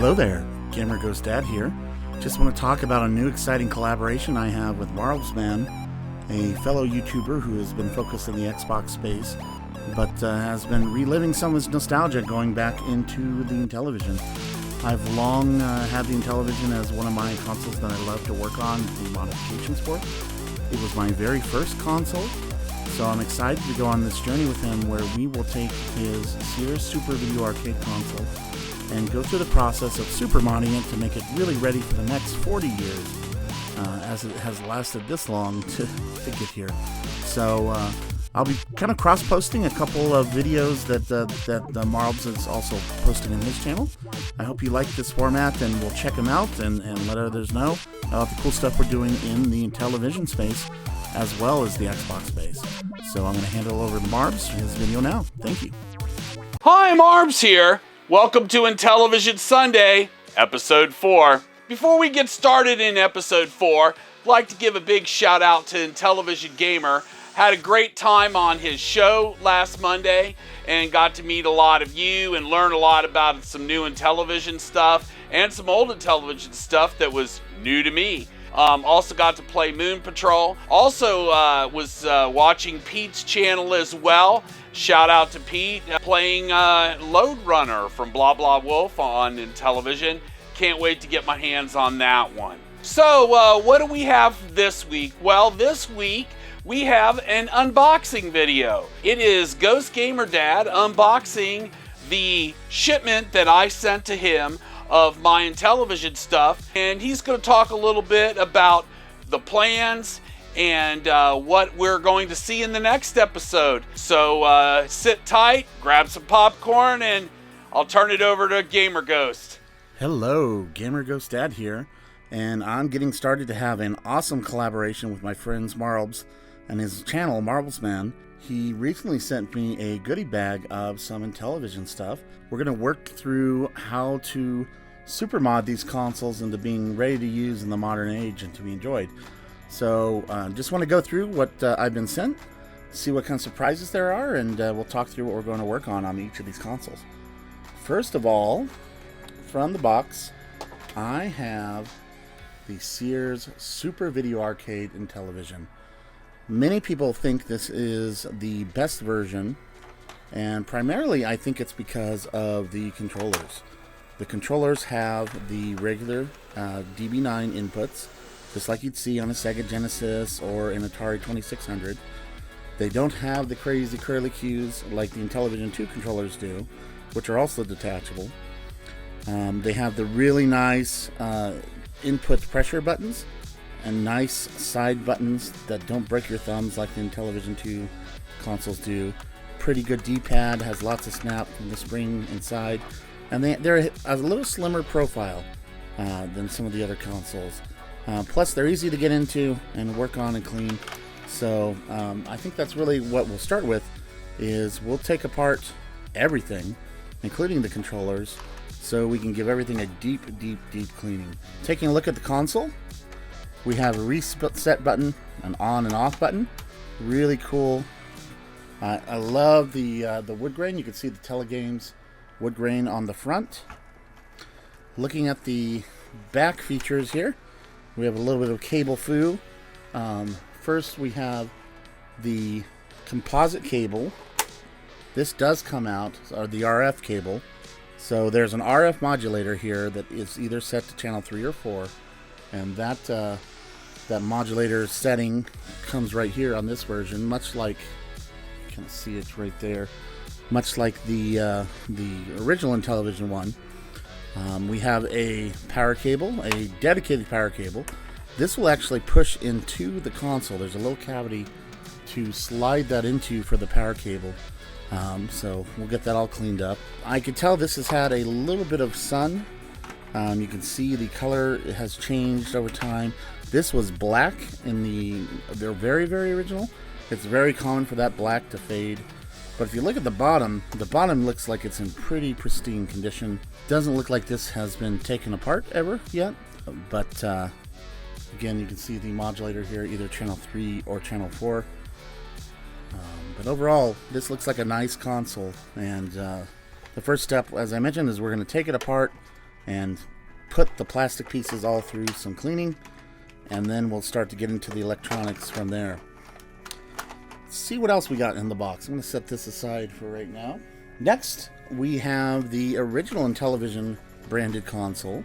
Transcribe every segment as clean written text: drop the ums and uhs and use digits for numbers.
Hello there, GamerGhosts Dad here. Just want to talk about a new exciting collaboration I have with Marlbsmann, a fellow YouTuber who has been focused in the Xbox space, but has been reliving some of his nostalgia going back into the Intellivision. I've long had the Intellivision as one of my consoles that I love to work on the modifications for. It was my very first console, so I'm excited to go on this journey with him where we will take his Sears Super Video Arcade console and go through the process of super modding it to make it really ready for the next 40 years, as it has lasted this long to get here. So I'll be kind of cross-posting a couple of videos that Marlbs is also posting on his channel. I hope you like this format, and we'll check them out and let others know about the cool stuff we're doing in the Intellivision space, as well as the Xbox space. So I'm going to hand it over to Marlbs for his video now. Thank you. Hi, Marlbs here. Welcome to Intellivision Sunday, Episode 4. Before we get started in Episode 4, I'd like to give a big shout out to Intellivision Gamer. Had a great time on his show last Monday and got to meet a lot of you and learn a lot about some new Intellivision stuff and some old Intellivision stuff that was new to me. Also got to play Moon Patrol. Also was watching Pete's channel as well. Shout out to Pete playing Load Runner from Blah Blah Wolf on Intellivision. Can't wait to get my hands on that one. So what do we have this week? Well, this week we have an unboxing video. It is Ghost Gamer Dad unboxing the shipment that I sent to him of my Intellivision stuff, and he's going to talk a little bit about the plans and what we're going to see in the next episode. So sit tight, grab some popcorn, and I'll turn it over to GamerGhost. Hello, GamerGhosts Dad here, and I'm getting started to have an awesome collaboration with my friends Marlbs and his channel, Marlbsmann. He recently sent me a goodie bag of some Intellivision stuff. We're going to work through how to super mod these consoles into being ready to use in the modern age and to be enjoyed. So just want to go through what I've been sent, see what kind of surprises there are, and we'll talk through what we're going to work on each of these consoles. First of all, from the box, I have the Sears Super Video Arcade Intellivision. Many people think this is the best version, and primarily I think it's because of the controllers. The controllers have the regular DB9 inputs, just like you'd see on a Sega Genesis or an Atari 2600. They don't have the crazy curly cues like the Intellivision 2 controllers do, which are also detachable. They have the really nice input pressure buttons and nice side buttons that don't break your thumbs like the Intellivision 2 consoles do. Pretty good D-pad, has lots of snap from the spring inside. And they're a little slimmer profile than some of the other consoles. Plus, they're easy to get into and work on and clean. So I think that's really what we'll start with, is we'll take apart everything, including the controllers, so we can give everything a deep cleaning. Taking a look at the console, we have a reset button, an on and off button. Really cool. I love the wood grain. You can see the Telegames wood grain on the front. Looking at the back features here, we have a little bit of cable foo. First we have the composite cable. This does come out, or the RF cable. So there's an RF modulator here that is either set to channel 3 or 4, and that modulator setting comes right here on this version, much like, you can see it right there, much like the original Intellivision one. We have a power cable, a dedicated power cable. This will actually push into the console. There's a little cavity to slide that into for the power cable. So we'll get that all cleaned up. I could tell this has had a little bit of sun. You can see the color has changed over time. This was black in they're very original. It's very common for that black to fade. But if you look at the bottom looks like it's in pretty pristine condition. Doesn't look like this has been taken apart ever yet. But again, you can see the modulator here, either channel 3 or channel 4. But overall, this looks like a nice console. And the first step, as I mentioned, is we're going to take it apart and put the plastic pieces all through some cleaning, and then we'll start to get into the electronics from there. Let's see what else we got in the box. I'm going to set this aside for right now. Next, we have the original Intellivision branded console.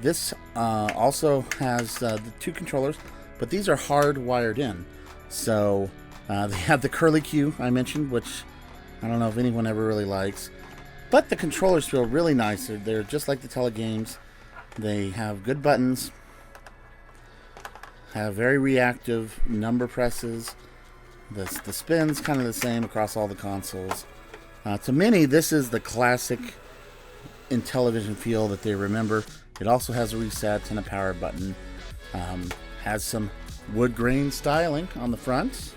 This also has the 2 controllers, but these are hardwired in. So they have the curly Q I mentioned, which I don't know if anyone ever really likes. But the controllers feel really nice. They're just like the Telegames. They have good buttons, have very reactive number presses. The spin's kind of the same across all the consoles. To many, this is the classic Intellivision feel that they remember. It also has a reset and a power button. Has some wood grain styling on the front.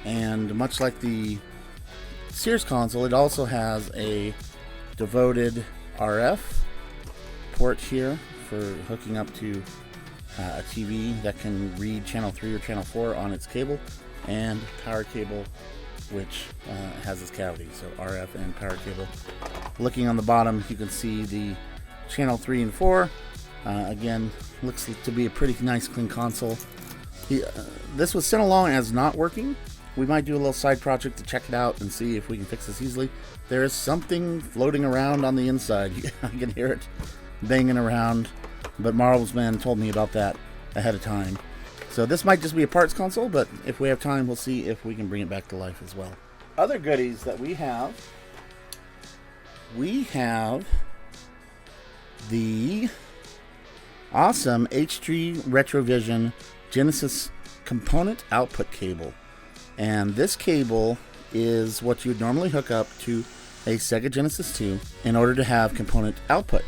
And much like the Sears console, it also has a devoted RF port here for hooking up to a TV that can read channel 3 or channel 4 on its cable, and power cable, which has its cavity, so RF and power cable. Looking on the bottom, you can see the channel 3 and 4. Again, looks to be a pretty nice clean console. This was sent along as not working. We might do a little side project to check it out and see if we can fix this easily. There is something floating around on the inside. I can hear it banging around, but Marlbsmann told me about that ahead of time. So this might just be a parts console, but if we have time, we'll see if we can bring it back to life as well. Other goodies that we have the awesome H3 Retrovision Genesis component output cable. And this cable is what you would normally hook up to a Sega Genesis 2 in order to have component output.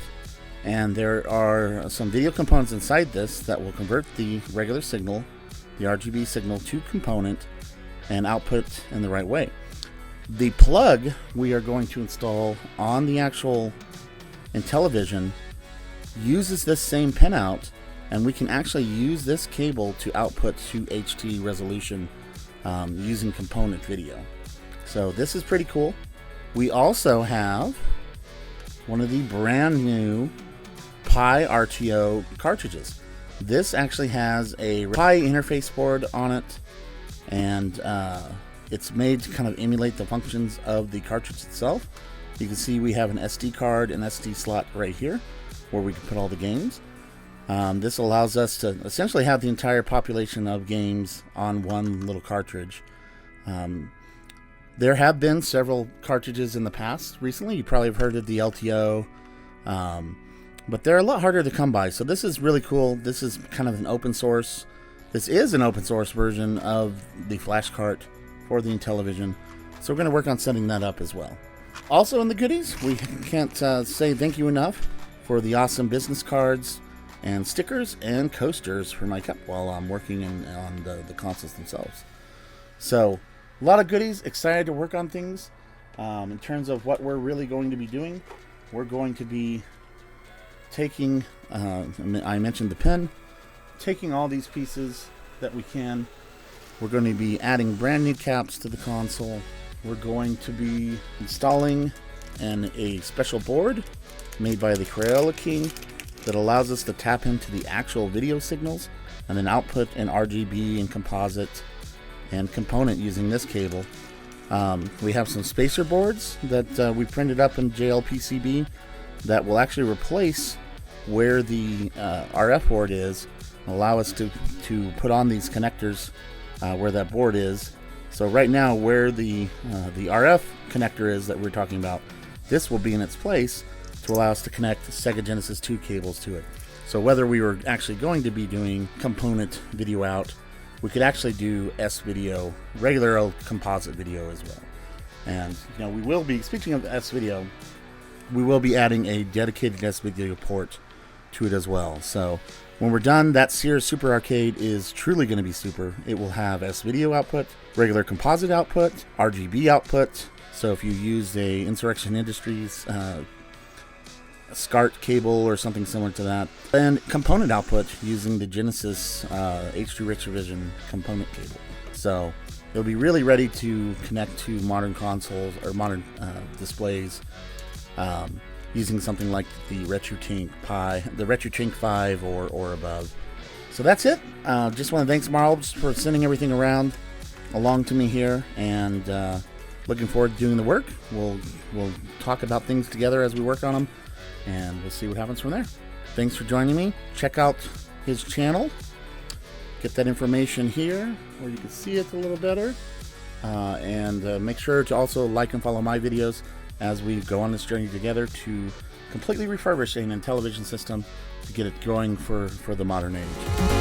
And there are some video components inside this that will convert the regular signal, the RGB signal, to component and output in the right way. The plug we are going to install on the actual Intellivision uses this same pinout, and we can actually use this cable to output to HD resolution using component video. So this is pretty cool. We also have one of the brand new Pi RTO cartridges. This actually has a Pi interface board on it, and it's made to kind of emulate the functions of the cartridge itself. You can see we have an SD card and SD slot right here where we can put all the games. This allows us to essentially have the entire population of games on one little cartridge. There have been several cartridges in the past recently. You probably have heard of the LTO, but they're a lot harder to come by. So this is really cool. This is kind of an open source. This is an open source version of the flash cart for the Intellivision. So we're going to work on setting that up as well. Also in the goodies, we can't say thank you enough for the awesome business cards and stickers and coasters for my cup while I'm working on the consoles themselves. So a lot of goodies, excited to work on things. In terms of what we're really going to be doing, we're going to be taking, I mentioned the pen, taking all these pieces that we can. We're going to be adding brand new caps to the console. We're going to be installing a special board made by the Crayola King that allows us to tap into the actual video signals and then output an RGB and composite and component using this cable. We have some spacer boards that we printed up in JLPCB that will actually replace where the RF board is, allow us to put on these connectors where that board is. So right now where the RF connector is that we're talking about, this will be in its place to allow us to connect Sega Genesis 2 cables to it. So whether we were actually going to be doing component video out, we could actually do S-video, regular old composite video as well. And we will be, speaking of S-video, we will be adding a dedicated S-video port to it as well. So when we're done, that Sears Super Arcade is truly going to be super. It will have S-video output, regular composite output, RGB output. So if you use a Insurrection Industries SCART cable or something similar to that, and component output using the Genesis H2 Retrovision component cable. So it'll be really ready to connect to modern consoles or modern displays using something like the RetroTink Pi, the RetroTink 5 or above. So that's it. Just want to thank Marlbs for sending everything around along to me here, and looking forward to doing the work. We'll talk about things together as we work on them, and we'll see what happens from there. Thanks for joining me. Check out his channel. Get that information here where you can see it a little better. And make sure to also like and follow my videos as we go on this journey together to completely refurbish an Intellivision system to get it going for the modern age.